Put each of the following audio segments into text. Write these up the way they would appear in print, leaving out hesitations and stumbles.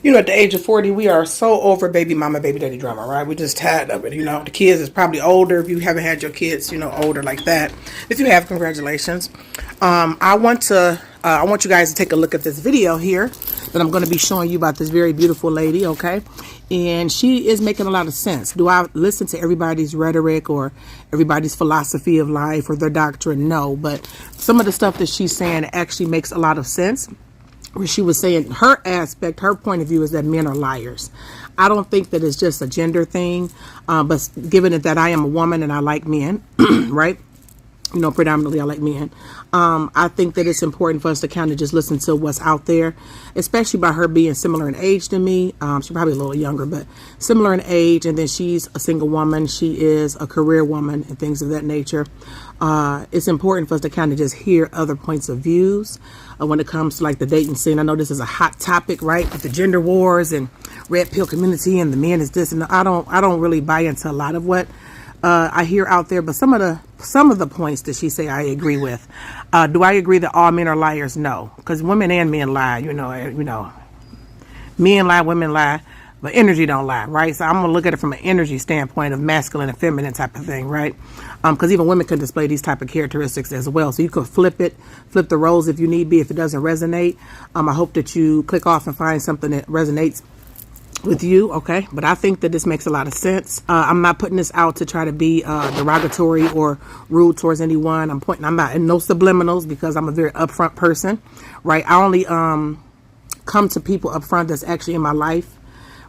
You know, at the age of 40, we are so over baby mama, baby daddy drama, right? We're just tired of it. You know, the kids is probably older. If you haven't had your kids, you know, older like that. If you have, congratulations. I want you guys to take a look at this video here that I'm going to be showing you about this very beautiful lady, okay? And she is making a lot of sense. Do I listen to everybody's rhetoric or everybody's philosophy of life or their doctrine? No, but some of the stuff that she's saying actually makes a lot of sense. Where she was saying her aspect, her point of view is that men are liars. I don't think that it's just a gender thing, but given it that I am a woman and I like men, right? You know, predominantly I like men. I think that it's important for us to kind of just listen to what's out there, especially by her being similar in age to me. She's probably a little younger, but similar in age. And then she's a single woman. She is a career woman and things of that nature. It's important for us to kind of just hear other points of views when it comes to like the dating scene. I know this is a hot topic, right? With the gender wars and red pill community and the men is this and I don't really buy into a lot of what I hear out there, but some of the points that she say I agree with. Do I agree that all men are liars? No, because women and men lie. You know, men lie, women lie, but energy don't lie, right? So I'm gonna look at it from an energy standpoint of masculine and feminine type of thing, right? Because even women can display these type of characteristics as well. So you could flip the roles if you need be if it doesn't resonate. I hope that you click off and find something that resonates with you, okay? But I think that this makes a lot of sense. I'm not putting this out to try to be derogatory or rude towards anyone. I'm not in no subliminals because I'm a very upfront person, right? I only come to people upfront that's actually in my life,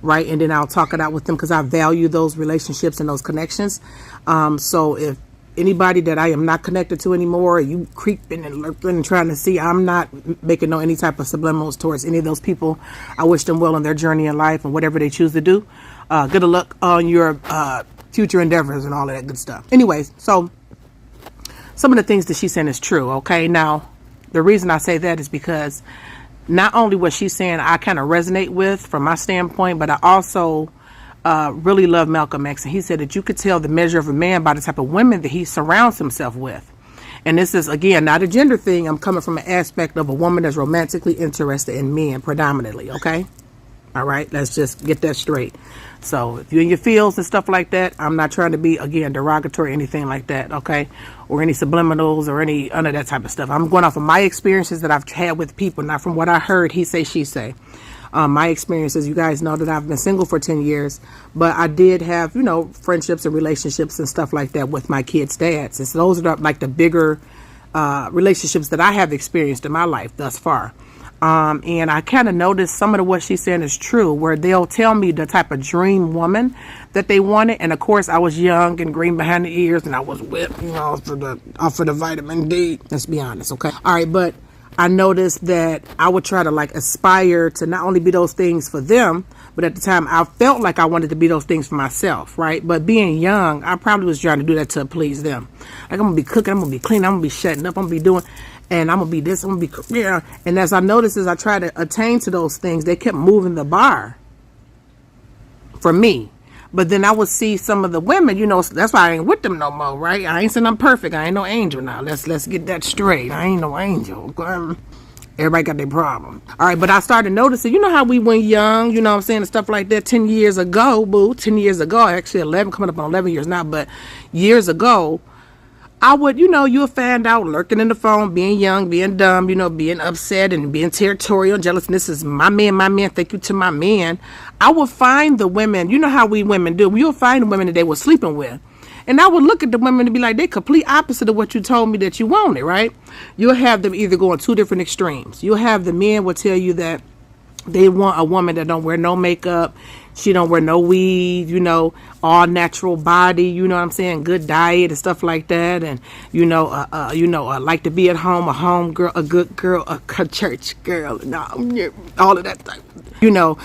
right? And then I'll talk it out with them because I value those relationships and those connections. So if anybody that I am not connected to anymore, you creeping and lurking and trying to see, I'm not making any type of subliminals towards any of those people. I wish them well in their journey in life and whatever they choose to do. Good luck on your future endeavors and all of that good stuff. Anyways, so some of the things that she's saying is true, okay? Now, the reason I say that is because not only what she's saying I kind of resonate with from my standpoint, but I also really love Malcolm X, and he said that you could tell the measure of a man by the type of women that he surrounds himself with. And this is, again, not a gender thing. I'm coming from an aspect of a woman that's romantically interested in men predominantly, okay? All right, let's just get that straight. So if you're in your feels and stuff like that, I'm not trying to be, again, derogatory or anything like that, okay? Or any subliminals or any of that type of stuff. I'm going off of my experiences that I've had with people, not from what I heard he say, she say. My experiences, you guys know that I've been single for 10 years, but I did have, you know, friendships and relationships and stuff like that with my kids' dads. And so those are like the bigger relationships that I have experienced in my life thus far. And I kind of noticed some of what she's saying is true, where they'll tell me the type of dream woman that they wanted. And of course, I was young and green behind the ears and I was whipped, you know, off for the vitamin D. Let's be honest, okay? All right, but I noticed that I would try to like aspire to not only be those things for them, but at the time I felt like I wanted to be those things for myself, right? But being young, I probably was trying to do that to please them. Like, I'm going to be cooking, I'm going to be cleaning, I'm going to be shutting up, I'm going to be doing, and I'm going to be this, I'm going to be, yeah. And as I noticed, as I tried to attain to those things, they kept moving the bar for me. But then I would see some of the women, you know, that's why I ain't with them no more, right? I ain't saying I'm perfect. I ain't no angel now. Let's get that straight. I ain't no angel. Everybody got their problem. All right, but I started noticing, you know how we went young, you know what I'm saying, and stuff like that 10 years ago, boo. 10 years ago, actually 11, coming up on 11 years now, but years ago, I would, you know, you'll find out lurking in the phone, being young, being dumb, you know, being upset and being territorial, jealous. And this is my man, thank you to my man. I would find the women, you know how we women do. You'll find the women that they were sleeping with. And I would look at the women and be like, they complete opposite of what you told me that you wanted, right? You'll have them either go in two different extremes. You'll have the men will tell you that they want a woman that don't wear no makeup. She don't wear no weave, you know, all natural body, you know what I'm saying, good diet and stuff like that, and you know, like to be at home, a home girl, a good girl, a church girl, and all of that type. You know,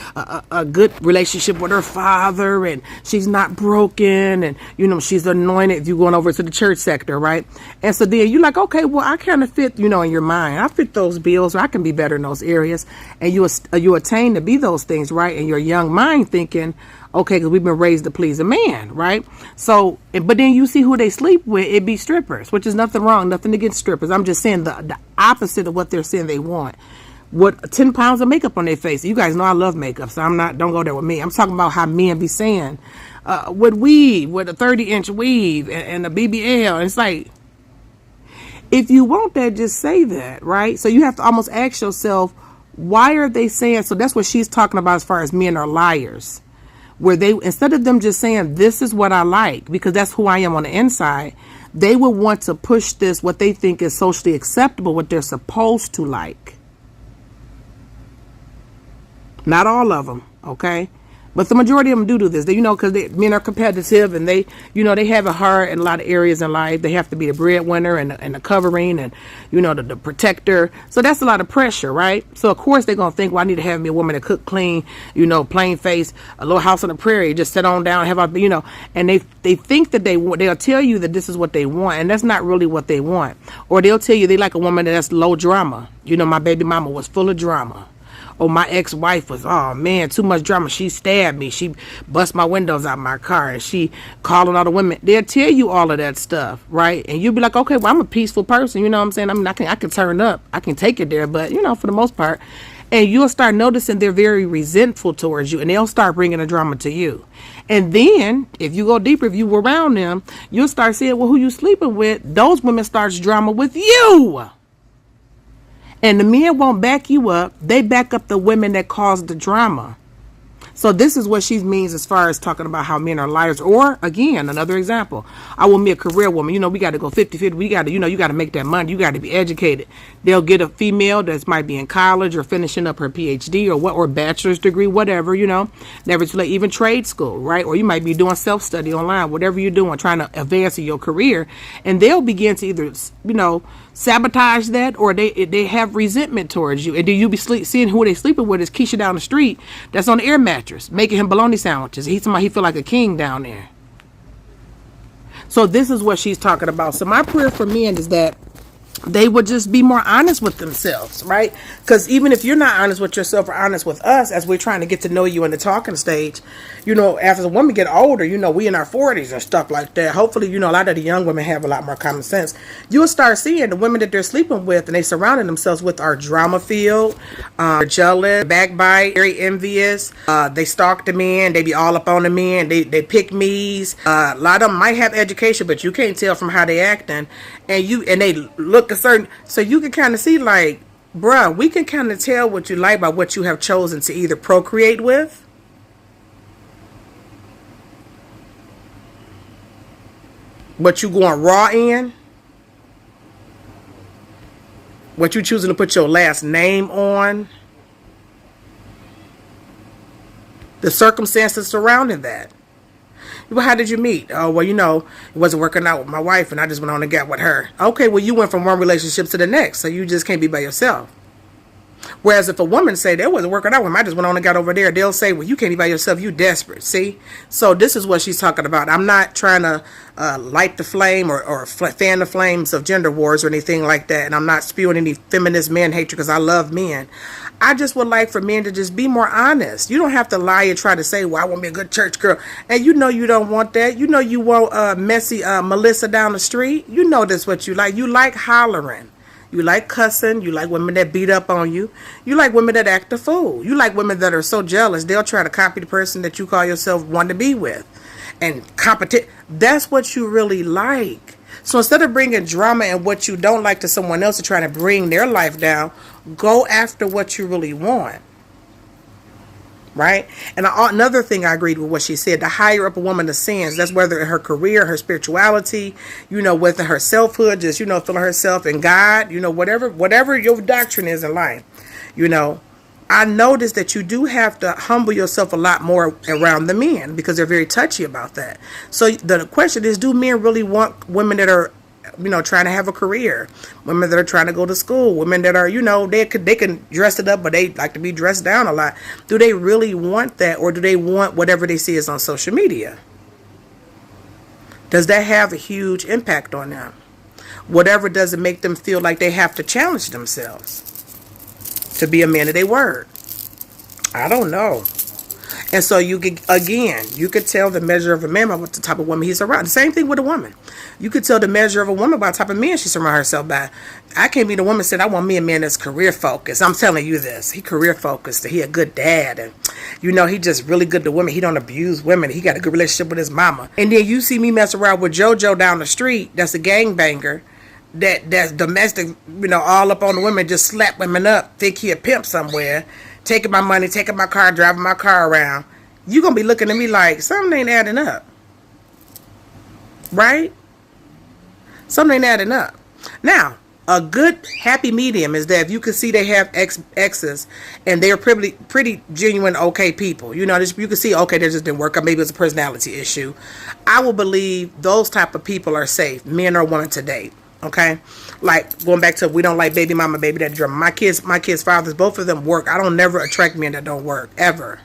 a good relationship with her father, and she's not broken, and you know, she's anointed. If you're going over to the church sector, right? And so then you're like, okay, well, I kind of fit, you know, in your mind. I fit those bills, or I can be better in those areas, and you attain to be those things, right? In your young mind, thinking, okay, because we've been raised to please a man, right? So, but then you see who they sleep with, it be strippers, which is nothing wrong, nothing against strippers. I'm just saying the opposite of what they're saying they want. with 10 pounds of makeup on their face. You guys know I love makeup, so don't go there with me. I'm talking about how men be saying, with weave, with a 30-inch weave and a BBL. And it's like, if you want that, just say that, right? So you have to almost ask yourself, why are they saying, so that's what she's talking about as far as men are liars. Where they, instead of them just saying, this is what I like, because that's who I am on the inside, they would want to push this, what they think is socially acceptable, what they're supposed to like. Not all of them, okay? But the majority of them do this. They, because men are competitive, and they, they have it hard in a lot of areas in life. They have to be the breadwinner and the covering and, the protector. So that's a lot of pressure, right? So, of course, they're going to think, well, I need to have me a woman that cook clean, plain face, a little house on the prairie, just sit on down, have a, and they think that they'll tell you that this is what they want, and that's not really what they want. Or they'll tell you they like a woman that's low drama. My baby mama was full of drama. Oh, my ex-wife was, oh man, too much drama. She stabbed me. She bust my windows out my car, and she calling all the women. They'll tell you all of that stuff, right? And you'll be like, okay, well, I'm a peaceful person. You know what I'm saying? I mean, I can turn up. I can take it there, but, for the most part. And you'll start noticing they're very resentful towards you, and they'll start bringing the drama to you. And then, if you go deeper, if you were around them, you'll start saying, well, who you sleeping with? Those women starts drama with you. And the men won't back you up. They back up the women that caused the drama. So this is what she means as far as talking about how men are liars. Or, again, another example. I want me a career woman. We got to go 50-50. We got to, you got to make that money. You got to be educated. They'll get a female that might be in college or finishing up her PhD or bachelor's degree, whatever, Never too late, even trade school, right? Or you might be doing self-study online, whatever you're doing, trying to advance in your career. And they'll begin to either, sabotage that, or they have resentment towards you. And then you be seeing who they sleeping with is Keisha down the street that's on the air mattress making him bologna sandwiches. He feel like a king down there. So this is what she's talking about. So my prayer for men is that they would just be more honest with themselves, right? Because even if you're not honest with yourself or honest with us, as we're trying to get to know you in the talking stage, as a woman get older, we in our 40s and stuff like that. Hopefully, a lot of the young women have a lot more common sense. You'll start seeing the women that they're sleeping with and they surrounding themselves with are drama filled, jealous, backbite, very envious. They stalk the men. They be all up on the men. They pick me's. A lot of them might have education, but you can't tell from how they acting. And they look a certain, so you can kind of see like, bruh, we can kind of tell what you like by what you have chosen to either procreate with, what you going raw in, what you choosing to put your last name on, the circumstances surrounding that. Well, how did you meet? Oh, well, it wasn't working out with my wife, and I just went on and got with her. Okay, well, you went from one relationship to the next, so you just can't be by yourself. Whereas if a woman say, that wasn't working out with me, I just went on and got over there, they'll say, well, you can't be by yourself, you desperate, see? So this is what she's talking about. I'm not trying to light the flame or fan the flames of gender wars or anything like that, and I'm not spewing any feminist man hatred because I love men. I just would like for men to just be more honest. You don't have to lie and try to say, well, I want to be a good church girl. And you don't want that. You want messy Melissa down the street. That's what you like. You like hollering. You like cussing. You like women that beat up on you. You like women that act a fool. You like women that are so jealous, they'll try to copy the person that you call yourself one to be with. And competent. That's what you really like. So instead of bringing drama and what you don't like to someone else and trying to bring their life down, go after what you really want. Right? And another thing I agreed with what she said, the higher up a woman ascends, that's whether in her career, her spirituality, whether her selfhood, just, feeling herself in God, whatever your doctrine is in life, I noticed that you do have to humble yourself a lot more around the men because they're very touchy about that. So the question is, do men really want women that are, trying to have a career, women that are trying to go to school, women that are, they can dress it up, but they like to be dressed down a lot. Do they really want that, or do they want whatever they see is on social media? Does that have a huge impact on them? Whatever doesn't make them feel like they have to challenge themselves to be a man of their word. I don't know. And so you could, again, you could tell the measure of a man by what the type of woman he's around. The same thing with a woman. You could tell the measure of a woman by the type of man she surrounds herself by. I can't be the woman said, I want me a man that's career focused. I'm telling you this. He career focused. He a good dad. And, you know, he just really good to women. He don't abuse women. He got a good relationship with his mama. And then you see me mess around with JoJo down the street. That's a gangbanger. That's domestic, you know, all up on the women, just slap women up, think he a pimp somewhere, taking my money, taking my car, driving my car around. You gonna be looking at me like something ain't adding up, right? Something ain't adding up. Now, a good happy medium is that if you can see they have exes and they're pretty genuine, okay people. You know, you can see, okay, they just didn't work out. Maybe it's a personality issue. I will believe those type of people are safe, men or women to date. Okay, like going back to we don't like baby mama, baby daddy drama. My kids' fathers, both of them work. I don't never attract men that don't work ever.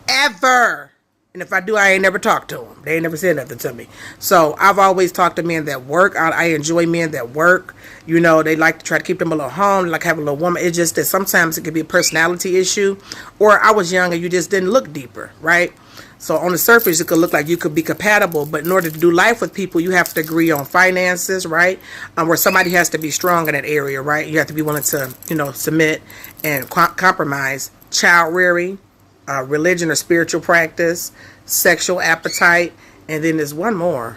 And if I do, I ain't never talked to them. They ain't never said nothing to me. So I've always talked to men that work. I enjoy men that work. You know, they like to try to keep them a little home, like have a little woman. It's just that sometimes it could be a personality issue, or I was young and you just didn't look deeper, right? So on the surface, it could look like you could be compatible, but in order to do life with people, you have to agree on finances, right? Where somebody has to be strong in that area, right? You have to be willing to, you know, submit and compromise. Child rearing, religion or spiritual practice, sexual appetite, and then there's one more.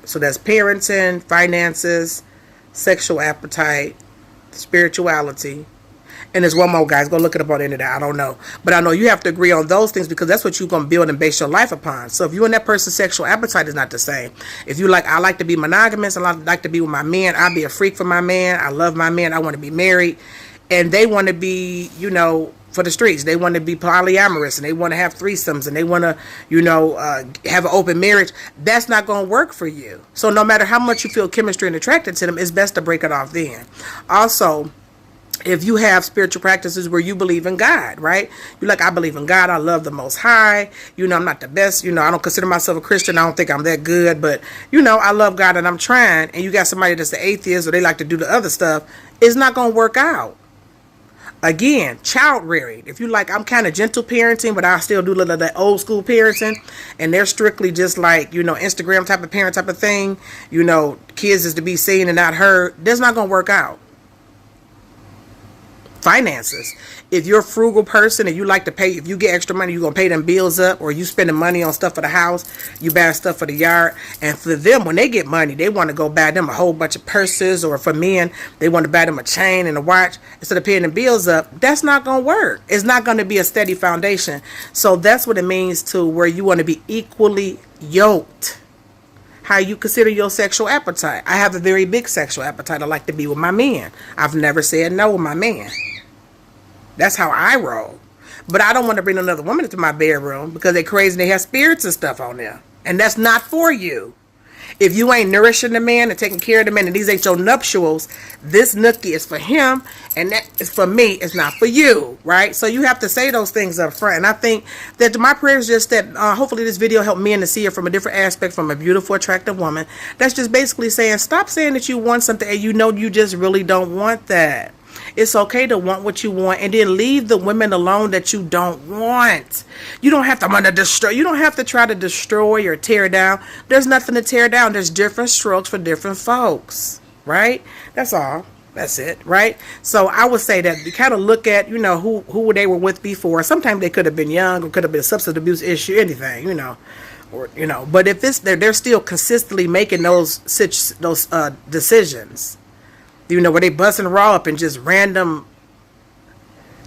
So that's parenting, finances, sexual appetite, spirituality. And there's one more, guys. Go look it up on the internet. I don't know. But I know you have to agree on those things because that's what you're going to build and base your life upon. So if you and that person's sexual appetite is not the same. If you like, I like to be monogamous. I like to be with my man. I'll be a freak for my man. I love my man. I want to be married. And they want to be, you know, for the streets. They want to be polyamorous and they want to have threesomes and they want to, you know, have an open marriage. That's not going to work for you. So no matter how much you feel chemistry and attracted to them, it's best to break it off then. Also, if you have spiritual practices where you believe in God, right? You're like, I believe in God. I love the Most High. You know, I'm not the best. You know, I don't consider myself a Christian. I don't think I'm that good. But, you know, I love God and I'm trying. And you got somebody that's an atheist or they like to do the other stuff. It's not going to work out. Again, child rearing. If you like, I'm kind of gentle parenting, but I still do a little of that old school parenting. And they're strictly just like, you know, Instagram type of parent type of thing. You know, kids is to be seen and not heard. That's not going to work out. Finances. If you're a frugal person and you like to pay, if you get extra money, you're going to pay them bills up, or you spending money on stuff for the house, you buy stuff for the yard. And for them, when they get money, they want to go buy them a whole bunch of purses, or for men, they want to buy them a chain and a watch instead of paying them bills up. That's not going to work. It's not going to be a steady foundation. So that's what it means to where you want to be equally yoked. How you consider your sexual appetite. I have a very big sexual appetite. I like to be with my man. I've never said no with my man. That's how I roll. But I don't want to bring another woman into my bedroom because they're crazy and they have spirits and stuff on there. And that's not for you. If you ain't nourishing the man and taking care of the man and these ain't your nuptials, this nookie is for him and that is for me. It's not for you, right? So you have to say those things up front. And I think that my prayer is just that hopefully this video helped men to see it from a different aspect, from a beautiful, attractive woman. That's just basically saying, stop saying that you want something and you know you just really don't want that. It's okay to want what you want and then leave the women alone that you don't want. You don't have to want to destroy. You don't have to try to destroy or tear down. There's nothing to tear down. There's different strokes for different folks, right? That's all. That's it, right? So I would say that you kind of look at, you know, who they were with before. Sometimes they could have been young or could have been a substance abuse issue, anything, you know. Or, you know, but if it's they're still consistently making those decisions, you know, where they busting raw up and just random,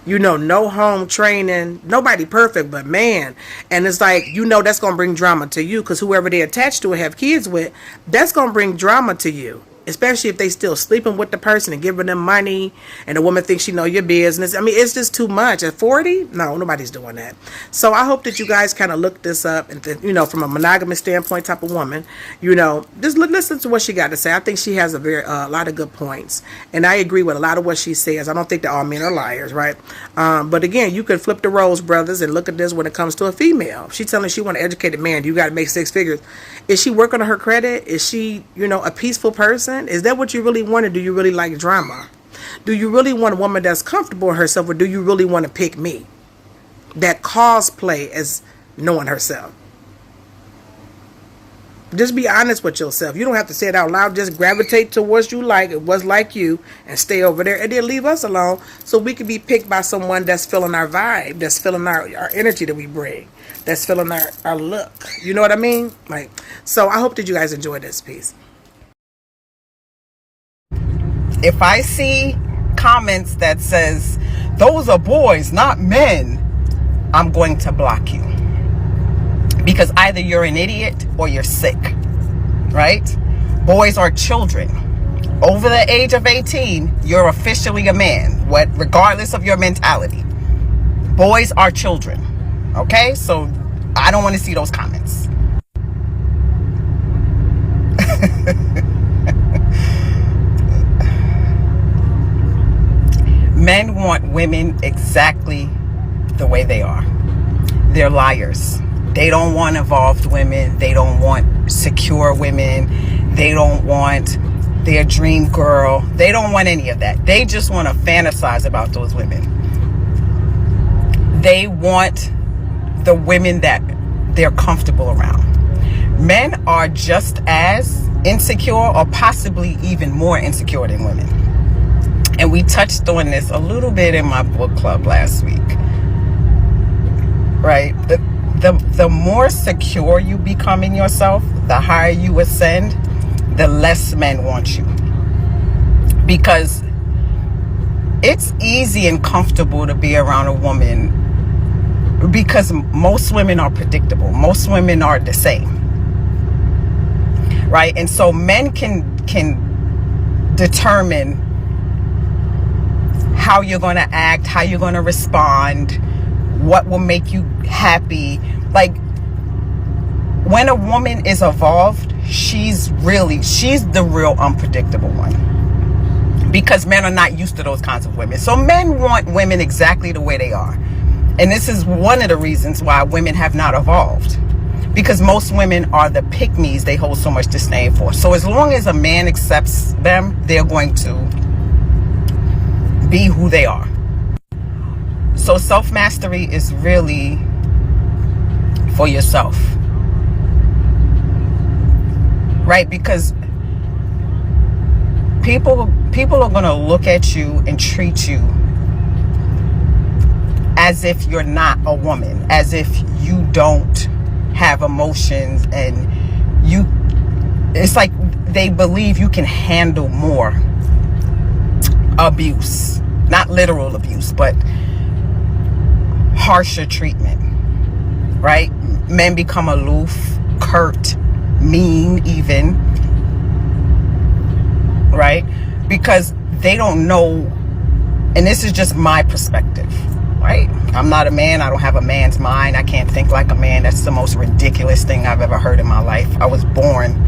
you know, no home training, nobody perfect, but man. And it's like, you know, that's going to bring drama to you because whoever they attached to or have kids with, that's going to bring drama to you. Especially if they still sleeping with the person and giving them money and the woman thinks she know your business. I mean, it's just too much. At 40? No, nobody's doing that. So I hope that you guys kind of look this up and, you know, from a monogamous standpoint type of woman, you know, just listen to what she got to say. I think she has a lot of good points. And I agree with a lot of what she says. I don't think that all men are liars, right? But again, you can flip the roles, brothers, and look at this when it comes to a female. If she's telling she want an educated man, you got to make 6 figures. Is she working on her credit? Is she, you know, a peaceful person? Is that what you really want, or do you really like drama? Do you really want a woman that's comfortable in herself, or do you really want to pick me? That cosplay as knowing herself. Just be honest with yourself. You don't have to say it out loud. Just gravitate towards you like what's like you and stay over there, and then leave us alone so we can be picked by someone that's feeling our vibe, that's feeling our energy that we bring, that's feeling our look. You know what I mean? Like, so I hope that you guys enjoy this piece. If I see comments that says, those are boys, not men, I'm going to block you. Because either you're an idiot or you're sick, right? Boys are children. Over the age of 18, you're officially a man, regardless of your mentality. Boys are children, okay? So I don't want to see those comments. Men want women exactly the way they are. They're liars. They don't want evolved women. They don't want secure women. They don't want their dream girl. They don't want any of that. They just want to fantasize about those women. They want the women that they're comfortable around. Men are just as insecure or possibly even more insecure than women. And we touched on this a little bit in my book club last week. Right? The more secure you become in yourself, the higher you ascend, the less men want you. Because it's easy and comfortable to be around a woman because most women are predictable. Most women are the same. Right? And so men can determine how you're going to act, how you're going to respond, what will make you happy. Like, when a woman is evolved, she's the real unpredictable one, because men are not used to those kinds of women. So men want women exactly the way they are. And this is one of the reasons why women have not evolved, because most women are the pick-me's they hold so much disdain for. So as long as a man accepts them, they're going to be who they are. So self-mastery is really for yourself, right? Because people are going to look at you and treat you as if you're not a woman, as if you don't have emotions, and it's like they believe you can handle more abuse, not literal abuse, but harsher treatment, right? Men become aloof, curt, mean even, right? Because they don't know, and this is just my perspective, right? I'm not a man. I don't have a man's mind. I can't think like a man. That's the most ridiculous thing I've ever heard in my life. I was born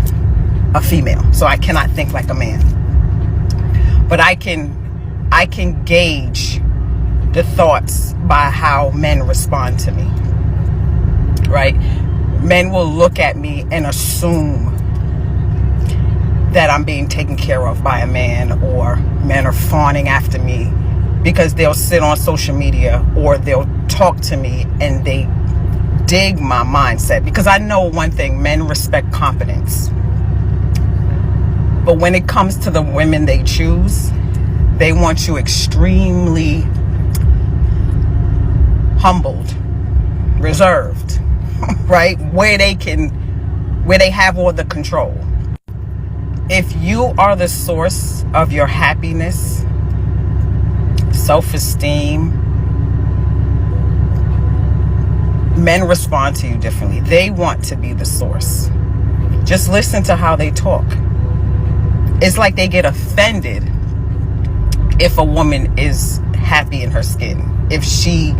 a female, so I cannot think like a man. But I can gauge the thoughts by how men respond to me, right? Men will look at me and assume that I'm being taken care of by a man, or men are fawning after me, because they'll sit on social media or they'll talk to me and they dig my mindset. Because I know one thing, men respect competence. But when it comes to the women they choose, they want you extremely humbled, reserved, right? Where they have all the control. If you are the source of your happiness, self-esteem, men respond to you differently. They want to be the source. Just listen to how they talk. It's like they get offended if a woman is happy in her skin, if she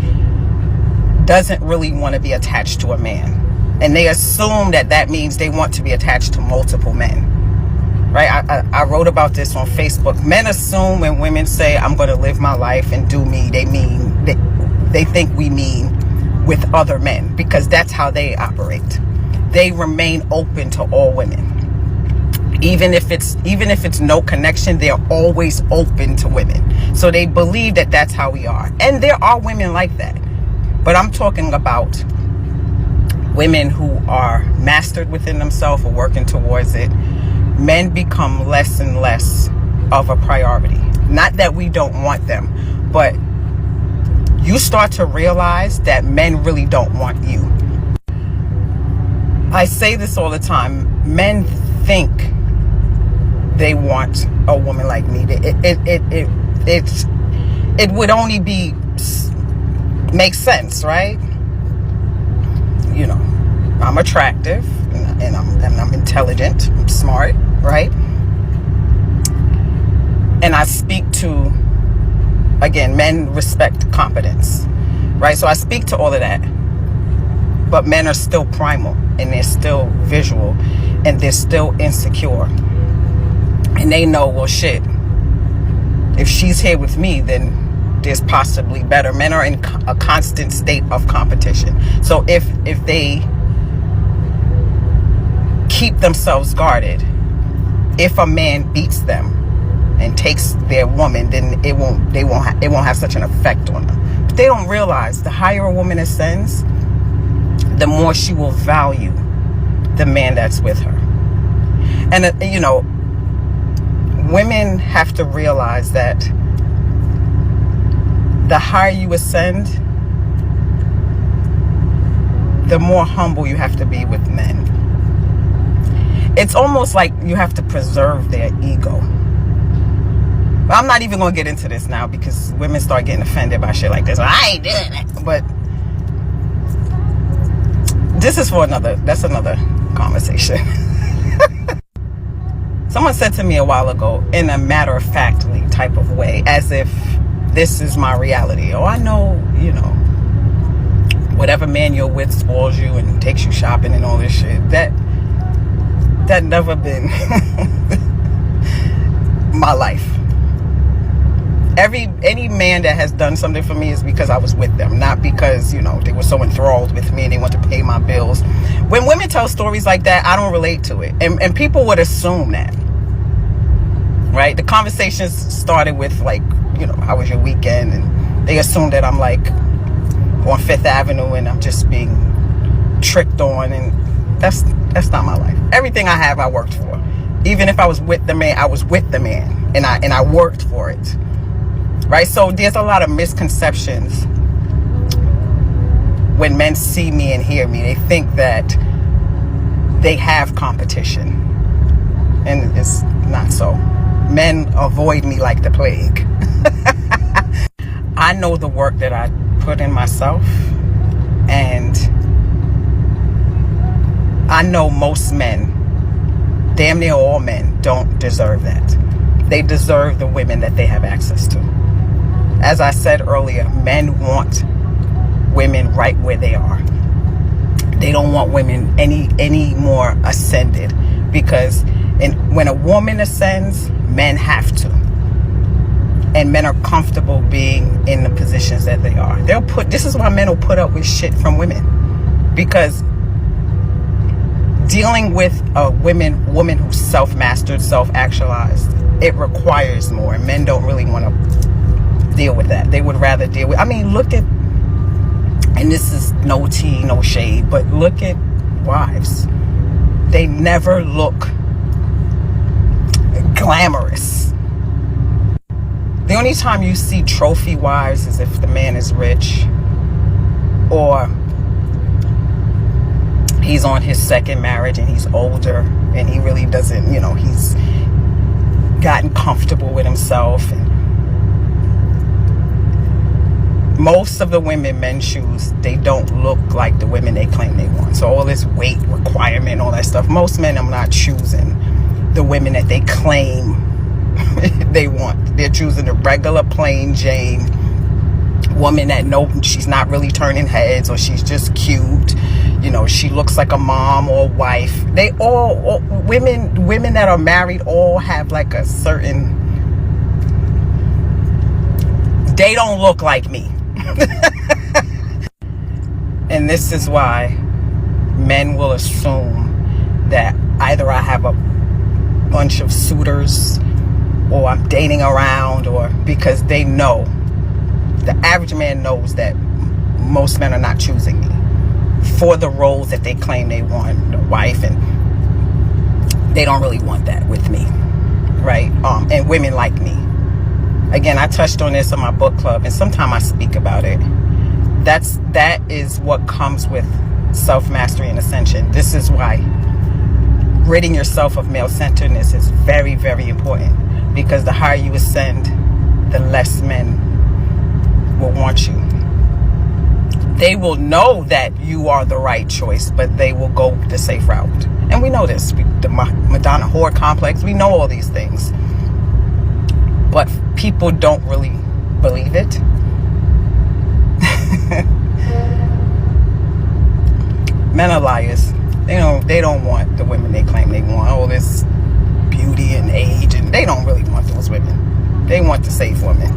doesn't really want to be attached to a man. And they assume that means they want to be attached to multiple men. Right? I wrote about this on Facebook. Men assume when women say, I'm going to live my life and do me, they think we mean with other men, because that's how they operate. They remain open to all women. Even if it's no connection, they're always open to women. So they believe that that's how we are. And there are women like that. But I'm talking about women who are mastered within themselves or working towards it. Men become less and less of a priority. Not that we don't want them, but you start to realize that men really don't want you. I say this all the time. Men think they want a woman like me. It would only be make sense, right? You know, I'm attractive and I'm intelligent, I'm smart, right? And I speak to, again, men respect competence, right? So I speak to all of that. But men are still primal and they're still visual and they're still insecure. And they know, well, shit, if she's here with me, then there's possibly better. Men are in a constant state of competition. So if they keep themselves guarded, if a man beats them and takes their woman, then it won't have such an effect on them. But they don't realize the higher a woman ascends, the more she will value the man that's with her. And you know, women have to realize that the higher you ascend, the more humble you have to be with men. It's almost like you have to preserve their ego. But I'm not even going to get into this now because women start getting offended by shit like this. I ain't doing it. But this is that's another conversation. Someone said to me a while ago, in a matter-of-factly type of way, as if this is my reality. Oh, I know, you know, whatever man you're with spoils you and takes you shopping and all this shit. That never been my life. Any man that has done something for me is because I was with them, not because, you know, they were so enthralled with me and they want to pay my bills. When women tell stories like that, I don't relate to it. And people would assume that, right? The conversations started with, like, you know, how was your weekend? And they assume that I'm like on Fifth Avenue and I'm just being tricked on, and that's not my life. Everything I have, I worked for. Even if I was with the man, I was with the man, and I worked for it. Right? So there's a lot of misconceptions when men see me and hear me. They think that they have competition, and it's not so. Men avoid me like the plague. I know the work that I put in myself, and I know most men, damn near all men, don't deserve that. They deserve the women that they have access to. As I said earlier, men want women right where they are. They don't want women any more ascended, because when a woman ascends, men have to. And men are comfortable being in the positions that they are. This is why men will put up with shit from women, because dealing with a woman who's self-mastered, self-actualized, it requires more, and men don't really want to deal with that. They would rather deal with, I mean, look at, and this is no tea, no shade, but look at wives. They never look glamorous. The only time you see trophy wives is if the man is rich, or he's on his second marriage and he's older and he really doesn't, you know, he's gotten comfortable with himself. And most of the women men choose, they don't look like the women they claim they want. So all this weight requirement, all that stuff, most men are not choosing the women that they claim they want. They're choosing the regular plain Jane woman that know she's not really turning heads, or she's just cute, you know, she looks like a mom or a wife. They all women that are married all have like a certain, they don't look like me. And this is why men will assume that either I have a bunch of suitors, or I'm dating around, or because they know, the average man knows that most men are not choosing me for the roles that they claim they want, the wife, and they don't really want that with me, right? And women like me. Again, I touched on this in my book club, and sometimes I speak about it. That is what comes with self-mastery and ascension. This is why ridding yourself of male-centeredness is very, very important, because the higher you ascend, the less men will want you. They will know that you are the right choice, but they will go the safe route. And we know this. The Madonna whore complex, we know all these things. But people don't really believe it. Men are liars. They don't want the women they claim they want. All this beauty and age, and they don't really want those women. They want the safe women.